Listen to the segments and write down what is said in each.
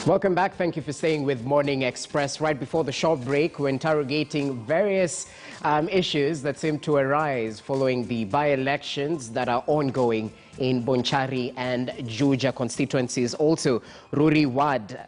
Welcome back. Thank you for staying with Morning Express. Right before the short break, we're interrogating various issues that seem to arise following the by-elections that are ongoing in Bonchari and Juja constituencies. Also, Ruri Ward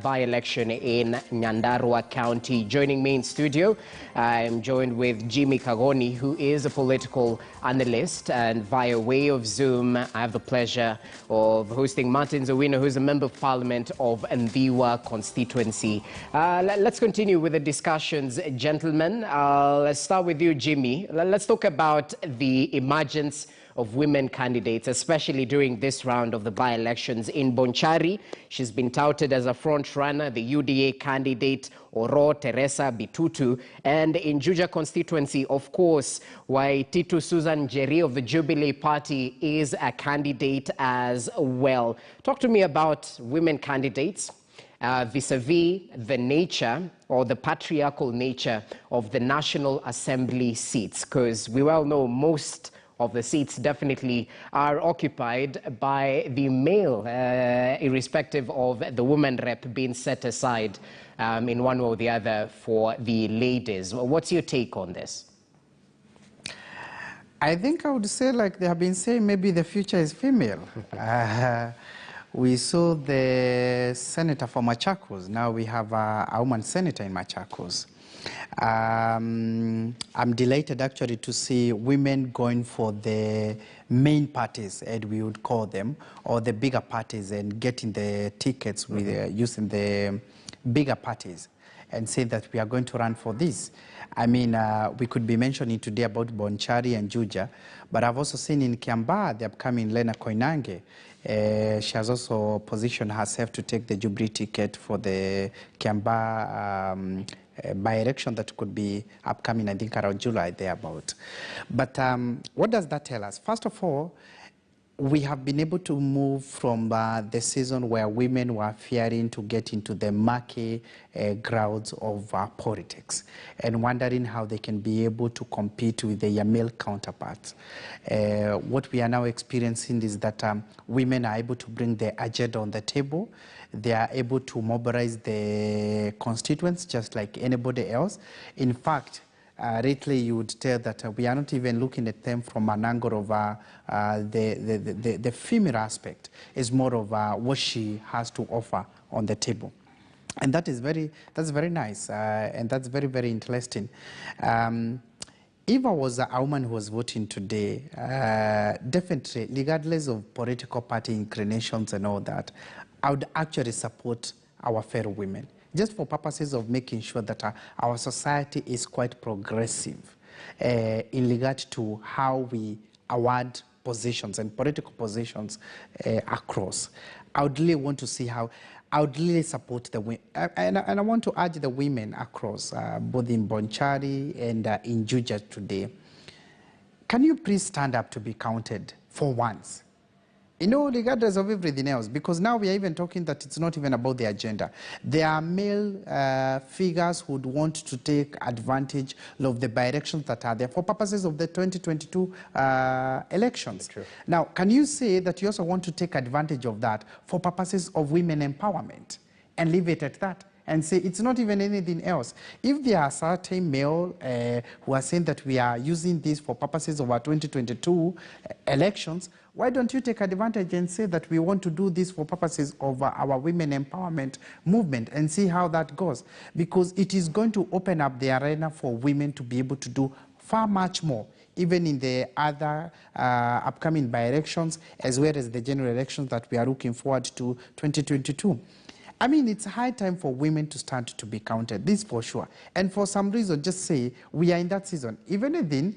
by-election in Nyandarua County. Joining me in studio, I'm joined with Jimmy Kagoni, who is a political analyst, and via way of Zoom, I have the pleasure of hosting Martin Zawino, who's a member of parliament of Ndiwa constituency. Let's continue with the discussions, gentlemen. Let's start with you, Jimmy. Let's talk about the emergence of women candidates, especially during this round of the by-elections. In Bonchari, she's been touted as a front-runner, the UDA candidate, Oro Teresa Bitutu. And in Juja constituency, of course, Waititu Susan Njeri of the Jubilee Party is a candidate as well. Talk to me about women candidates vis-a-vis the nature or the patriarchal nature of the National Assembly seats, because we well know most of the seats definitely are occupied by the male, irrespective of the woman rep being set aside in one way or the other for the ladies. What's your take on this? I think I would say, like they have been saying, maybe the future is female. We saw the senator for Machakos. Now we have a woman senator in Machakos. I'm delighted actually to see women going for the main parties, as we would call them, or the bigger parties, and getting the tickets with using the bigger parties and say that we are going to run for this. I mean, we could be mentioning today about Bonchari and Juja, but I've also seen in Kiambaa the upcoming Lena Koinange. She has also positioned herself to take the Jubilee ticket for the Kiambaa by-election that could be upcoming, I think, around July, thereabout. But what does that tell us? First of all, we have been able to move from the season where women were fearing to get into the murky grounds of politics and wondering how they can be able to compete with their male counterparts. What we are now experiencing is that women are able to bring their agenda on the table. They are able to mobilize the constituents just like anybody else. In fact, lately you would tell that we are not even looking at them from an angle of the female aspect. It's more of what she has to offer on the table. And that's very nice, and that's very, very interesting. If I was a woman who was voting today, definitely, regardless of political party inclinations and all that, I would actually support our fellow women, just for purposes of making sure that our society is quite progressive in regard to how we award positions and political positions across. I would really want to see how, I would really support the women, and I want to urge the women across, both in Bonchari and in Juja today. Can you please stand up to be counted for once? You know, regardless of everything else, because now we are even talking that it's not even about the agenda. There are male figures who would want to take advantage of the by-elections that are there for purposes of the 2022 elections. True. Now, can you say that you also want to take advantage of that for purposes of women empowerment and leave it at that? And say it's not even anything else. If there are certain male who are saying that we are using this for purposes of our 2022 elections, why don't you take advantage and say that we want to do this for purposes of our women empowerment movement and see how that goes? Because it is going to open up the arena for women to be able to do far much more, even in the other upcoming by-elections, as well as the general elections that we are looking forward to 2022. I mean, it's high time for women to start to be counted, this for sure. And for some reason, just say we are in that season. Even within,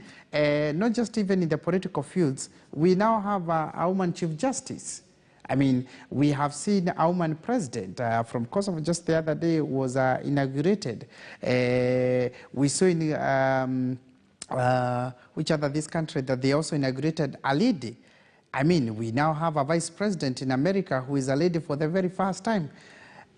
not just even in the political fields, we now have a woman chief justice. I mean, we have seen a woman president from Kosovo just the other day was inaugurated. We saw in, which other this country that they also inaugurated a lady. I mean, we now have a vice president in America who is a lady for the very first time.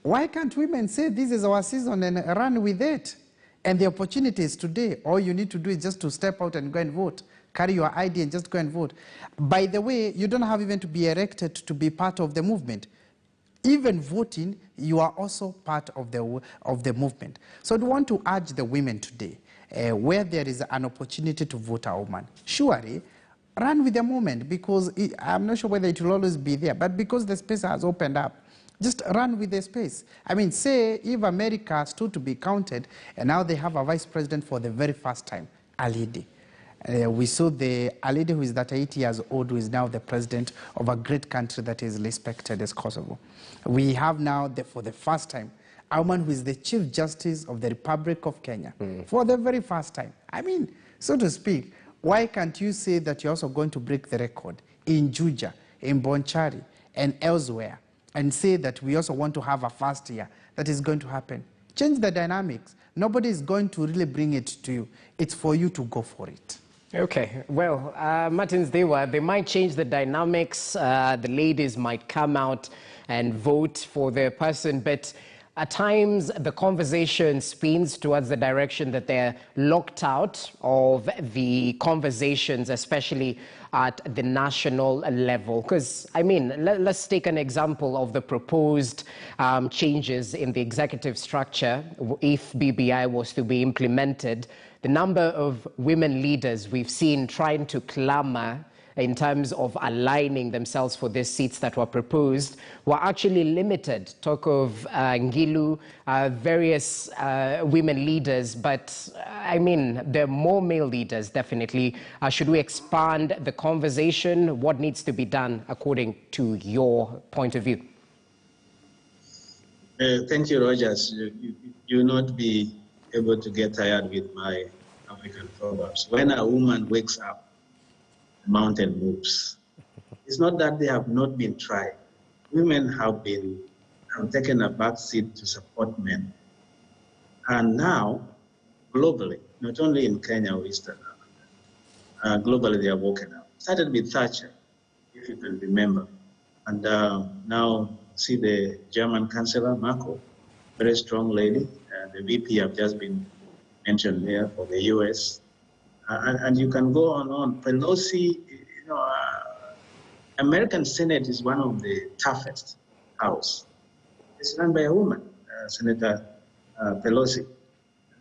Why can't women say this is our season and run with it? And the opportunity is today. All you need to do is just to step out and go and vote. Carry your ID and just go and vote. By the way, you don't have even to be elected to be part of the movement. even voting, you are also part of the movement. So I want to urge the women today, where there is an opportunity to vote a woman, surely run with the moment, because I'm not sure whether it will always be there, but because the space has opened up, just run with the space. I mean, say if America stood to be counted, and now they have a vice president for the very first time, a lady. We saw a lady who is 38 years old, who is now the president of a great country that is respected as Kosovo. We have now, for the first time, a woman who is the Chief Justice of the Republic of Kenya, for the very first time. I mean, so to speak, why can't you say that you're also going to break the record in Juja, in Bonchari, and elsewhere, and say that we also want to have a first year that is going to happen? Change the dynamics. Nobody is going to really bring it to you. It's for you to go for it. Okay, well, Martins, they might change the dynamics. The ladies might come out and vote for their person, but at times the conversation spins towards the direction that they're locked out of the conversations, especially at the national level. Because, I mean, let's take an example of the proposed changes in the executive structure. If BBI was to be implemented, the number of women leaders we've seen trying to clamor in terms of aligning themselves for these seats that were proposed were actually limited. Talk of Ngilu, various women leaders, but I mean, there are more male leaders, definitely. Should we expand the conversation? What needs to be done according to your point of view? Thank you, Rogers. You will not be able to get tired with my African proverbs. When a woman wakes up, the mountain moves. It's not that they have not been tried. Women have taken a back seat to support men. And now, globally, not only in Kenya or Eastern Africa, globally they have woken up. Started with Thatcher, if you can remember. And now see the German Chancellor, Merkel, very strong lady. The VP have just been mentioned here for the US. And you can go on. Pelosi, you know, American Senate is one of the toughest house. It's run by a woman, Senator Pelosi.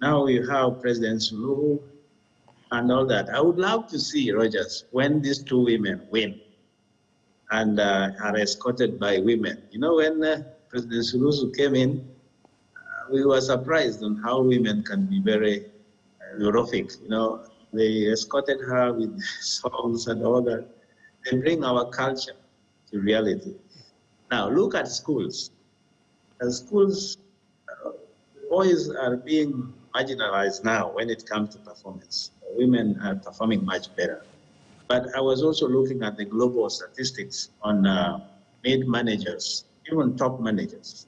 Now you have President Suluhu and all that. I would love to see, Rogers, when these two women win and are escorted by women. You know, when President Suluhu came in, we were surprised on how women can be very neurotic. You know, they escorted her with songs and all that. They bring our culture to reality. Now, look at schools. Schools, boys are being marginalized now when it comes to performance. Women are performing much better. But I was also looking at the global statistics on mid managers, even top managers.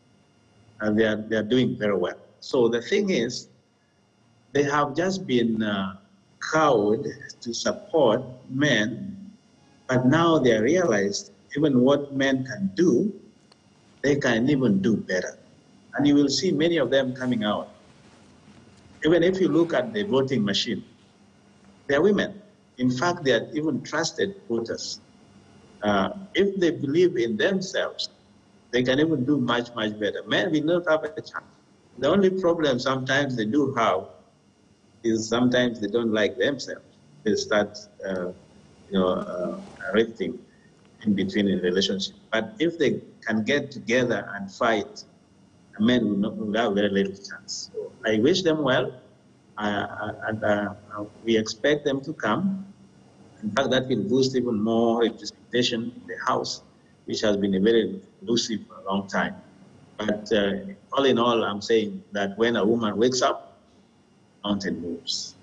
And they are doing very well. So the thing is, they have just been cowed to support men, but now they realized even what men can do, they can even do better. And you will see many of them coming out. Even if you look at the voting machine, they are women. In fact, they are even trusted voters. If they believe in themselves, they can even do much, much better. Men will not have a chance. The only problem sometimes they do have is sometimes they don't like themselves. They start, rifting in between in relationship. But if they can get together and fight, men will have very little chance. So I wish them well, and we expect them to come. In fact, that will boost even more representation in the House, which has been a very elusive for a long time. But all in all, I'm saying that when a woman wakes up, mountain moves.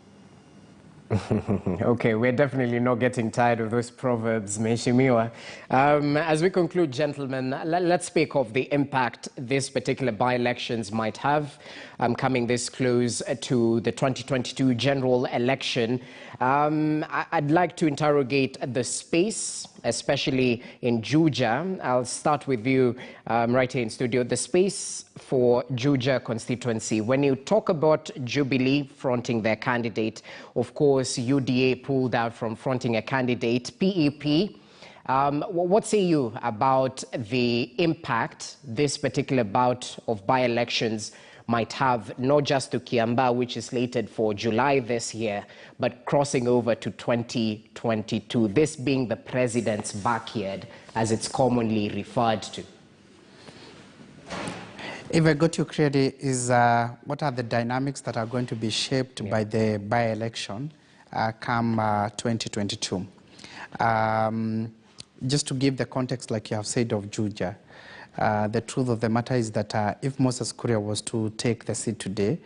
Okay, we're definitely not getting tired of those proverbs, Meshimiwa. As we conclude, gentlemen, let's speak of the impact this particular by-elections might have coming this close to the 2022 general election. I'd like to interrogate the space, especially in Juja. I'll start with you right here in studio. The space for Juja constituency. When you talk about Jubilee fronting their candidate, of course, UDA pulled out from fronting a candidate. PEP What say you about the impact this particular bout of by-elections might have, not just to Kiambaa, which is slated for July this year, but crossing over to 2022, this being the president's backyard, as it's commonly referred to? If I got you clearly, is what are the dynamics that are going to be shaped by the by-election come 2022? Just to give the context, like you have said, of Juja, the truth of the matter is that if Moses Kuria was to take the seat today,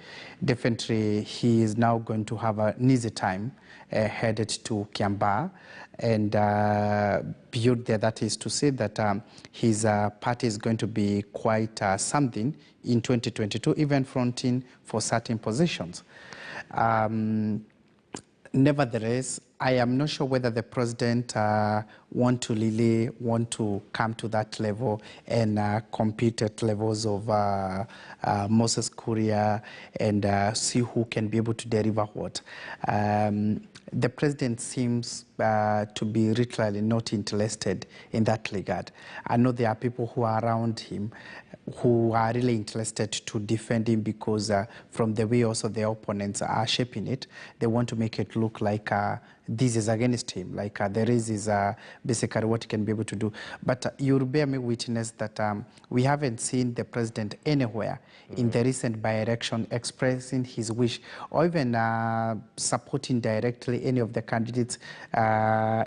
definitely he is now going to have an easy time headed to Kiambaa, and beyond there, that is to say that his party is going to be quite something in 2022, even fronting for certain positions. Nevertheless, I am not sure whether the president want to come to that level and compete at levels of Moses Kuria and see who can be able to deliver what. The president seems to be literally not interested in that regard. I know there are people who are around him who are really interested to defend him because from the way also the opponents are shaping it, they want to make it look like this is against him, like there is basically what he can be able to do. But you'll bear me witness that we haven't seen the president anywhere in the recent by-election expressing his wish or even supporting directly any of the candidates,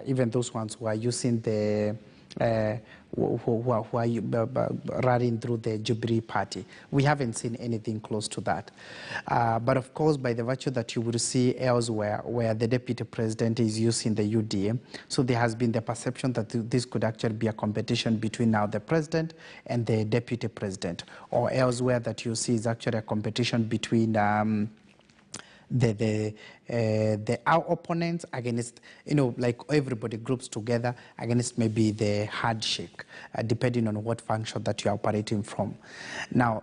even those ones who are using the who are running through the Jubilee party. We haven't seen anything close to that. But of course, by the virtue that you will see elsewhere where the deputy president is using the UDA, so there has been the perception that this could actually be a competition between now the president and the deputy president, or elsewhere that you see is actually a competition between our opponents against, like everybody groups together against maybe the handshake, depending on what function that you are operating from. Now,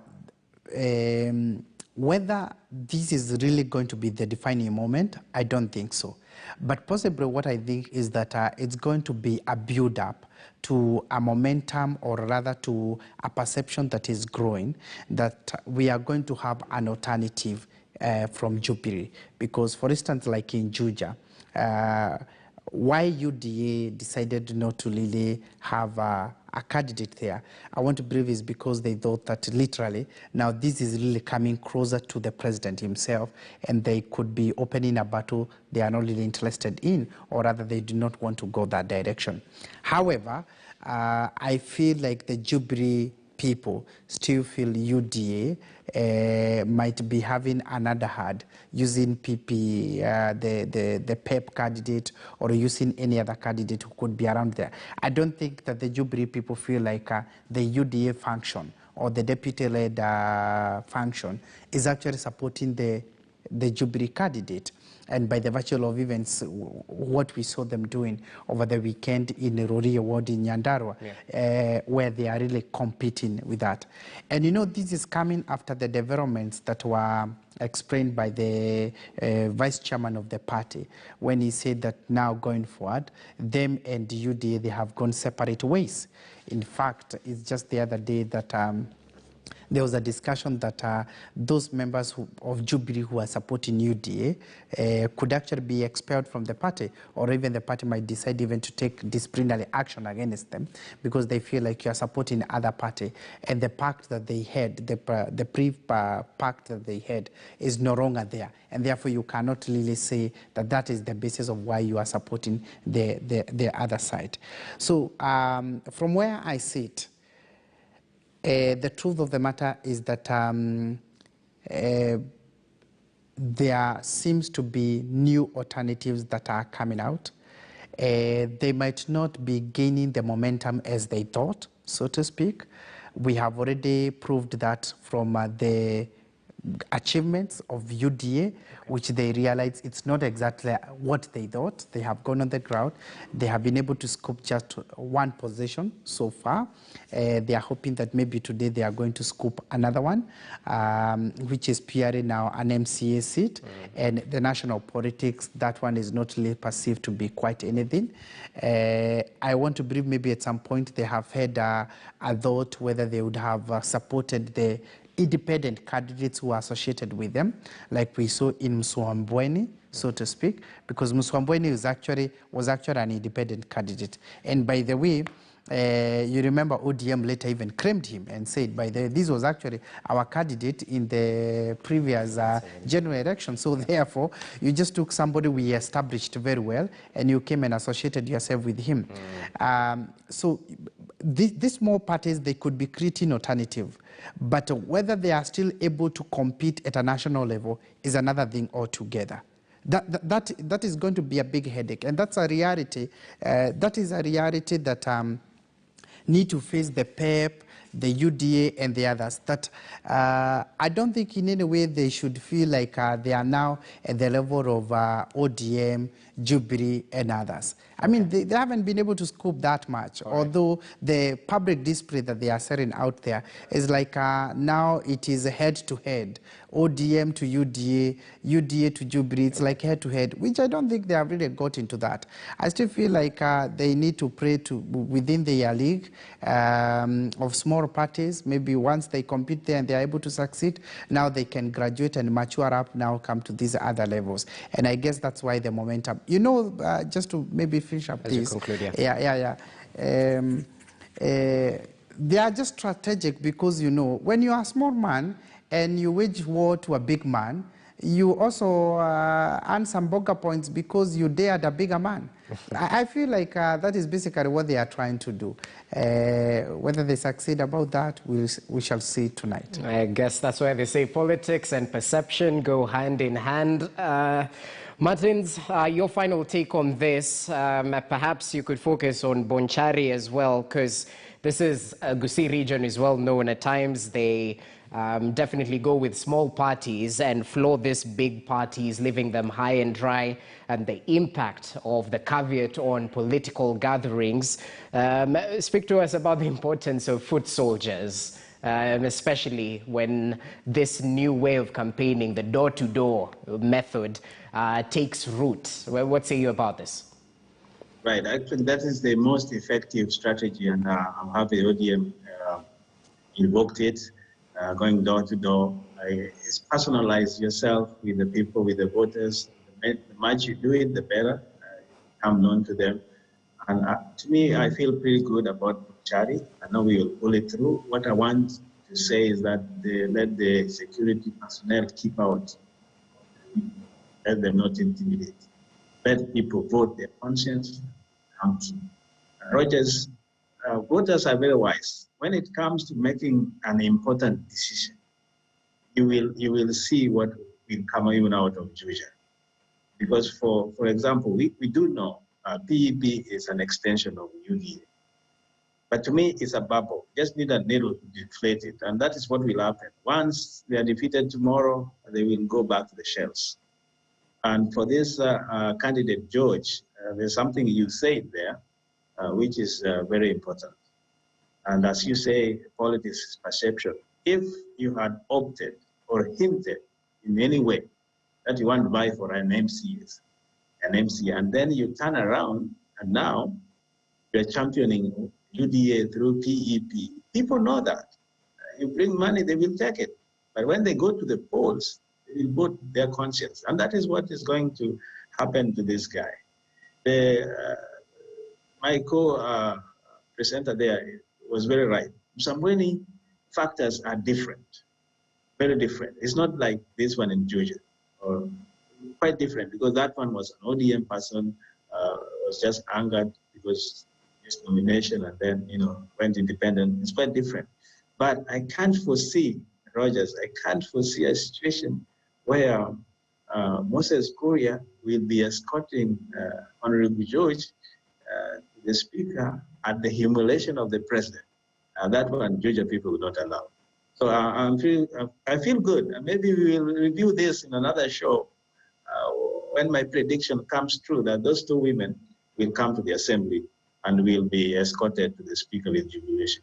whether this is really going to be the defining moment, I don't think so. But possibly what I think is that it's going to be a build-up to a momentum, or rather to a perception that is growing, that we are going to have an alternative from Jubilee. Because, for instance, like in Juja, why UDA decided not to really have a candidate there, I want to believe is because they thought that literally now this is really coming closer to the president himself, and they could be opening a battle they are not really interested in, or rather they do not want to go that direction. However, I feel like the Jubilee people still feel UDA might be having another hand using PP, the PEP candidate, or using any other candidate who could be around there. I don't think that the Jubilee people feel like the UDA function or the deputy-led function is actually supporting the Jubilee candidate. And by the virtue of events, what we saw them doing over the weekend in the Rori Award in Nyandarua, where they are really competing with that. And this is coming after the developments that were explained by the vice chairman of the party, when he said that now going forward, them and UDA, they have gone separate ways. In fact, it's just the other day that there was a discussion that those members of Jubilee who are supporting UDA could actually be expelled from the party, or even the party might decide even to take disciplinary action against them because they feel like you are supporting other party, and the pact that they had, the pre-pact that they had, is no longer there, and therefore you cannot really say that that is the basis of why you are supporting the other side. So from where I sit, the truth of the matter is that there seems to be new alternatives that are coming out. They might not be gaining the momentum as they thought, so to speak. We have already proved that from the achievements of UDA, which they realize it's not exactly what they thought. They have gone on the ground. They have been able to scoop just one position so far. They are hoping that maybe today they are going to scoop another one, which is purely now an MCA seat. And the national politics, that one is not really perceived to be quite anything. I want to believe maybe at some point they have had a thought whether they would have supported the independent candidates who are associated with them, like we saw in Mswambweni, so to speak, because Mswambweni was actually an independent candidate. And by the way, you remember ODM later even claimed him and said, by the way, this was actually our candidate in the previous general election. So therefore, you just took somebody we established very well and you came and associated yourself with him. So these small parties, they could be creating alternative. But whether they are still able to compete at a national level is another thing altogether. That is going to be a big headache, and that's a reality. That is a reality that need to face the PEP, the UDA, and the others. That I don't think in any way they should feel like they are now at the level of ODM, Jubilee, and others. I mean, they haven't been able to scoop that much, although the public display that they are selling out there is like now it is head-to-head, ODM to UDA, UDA to Jubilee. It's like head-to-head, which I don't think they have really got into that. I still feel like they need to pray to within their league of small parties. Maybe once they compete there and they are able to succeed, now they can graduate and mature up, now come to these other levels. And I guess that's why the momentum. You know, just to maybe finish up as this. you conclude, yeah. They are just strategic because, you know, when you are a small man and you wage war to a big man, you also earn some bugger points because you dared a bigger man. I feel like that is basically what they are trying to do. Whether they succeed about that, we shall see tonight. I guess that's why they say politics and perception go hand in hand. Martins, your final take on this. Perhaps you could focus on Bonchari as well, because this is Gusii region is well known. At times they definitely go with small parties and floor these big parties, leaving them high and dry, and the impact of the caveat on political gatherings. Speak to us about the importance of foot soldiers, especially when this new way of campaigning, the door-to-door method, takes root. What say you about this? Right, actually that is the most effective strategy, and I'm happy ODM invoked it. Going door to door, it's personalize yourself with the people, with the voters. The much you do it, the better. Become known to them. And to me, I feel pretty good about Bonchari. I know we will pull it through. What I want to say is that they let the security personnel keep out. Let them not intimidate. Let people vote their conscience. Rogers, voters are very wise. When it comes to making an important decision, you will see what will come even out of Juja. Because for example, we do know PEP is an extension of UDA. But to me, it's a bubble. Just need a needle to deflate it. And that is what will happen. Once they are defeated tomorrow, they will go back to the shells. And for this candidate, George, there's something you said there, which is very important. And as you say, politics is perception. If you had opted or hinted in any way that you want to buy for an MC, and then you turn around and now you're championing UDA through PEP, people know that. You bring money, they will take it. But when they go to the polls, they will vote their conscience. And that is what is going to happen to this guy. My co-presenter there was very right. Some many factors are different, very different. It's not like this one in Juja, or quite different, because that one was an ODM person, was just angered because his nomination, and then went independent. It's quite different. But I can't foresee, Rogers, I can't foresee a situation where Moses Kuria will be escorting Honorable George, the speaker, at the humiliation of the president. That one, Georgia people will not allow. So I feel good. Maybe we will review this in another show when my prediction comes true that those two women will come to the assembly and will be escorted to the speaker with jubilation.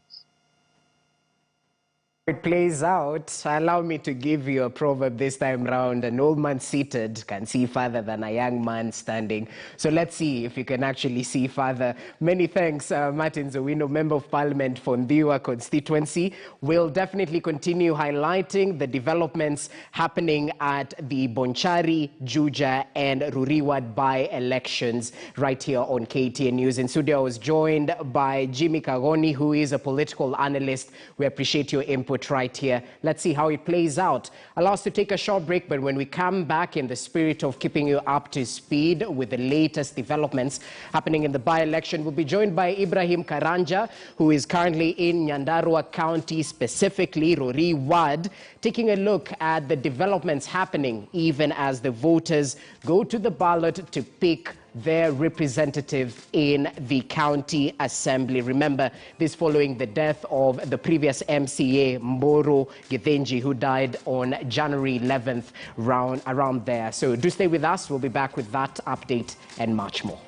It plays out. Allow me to give you a proverb this time round. An old man seated can see farther than a young man standing. So let's see if you can actually see farther. Many thanks, Martin Zowino, Member of Parliament for Ndiwa constituency. We'll definitely continue highlighting the developments happening at the Bonchari, Juja and Ruriwad by-elections right here on KTN News. In studio, I was joined by Jimmy Kagoni, who is a political analyst. We appreciate your input right here. Let's see how it plays out. Allow us to take a short break, but when we come back, in the spirit of keeping you up to speed with the latest developments happening in the by-election, we'll be joined by Ibrahim Karanja, who is currently in Nyandarua County, specifically Rori Ward, taking a look at the developments happening even as the voters go to the ballot to pick their representative in the county assembly. Remember, this following the death of the previous MCA, Mboro Githinji, who died on January 11th, around there. So do stay with us. We'll be back with that update and much more.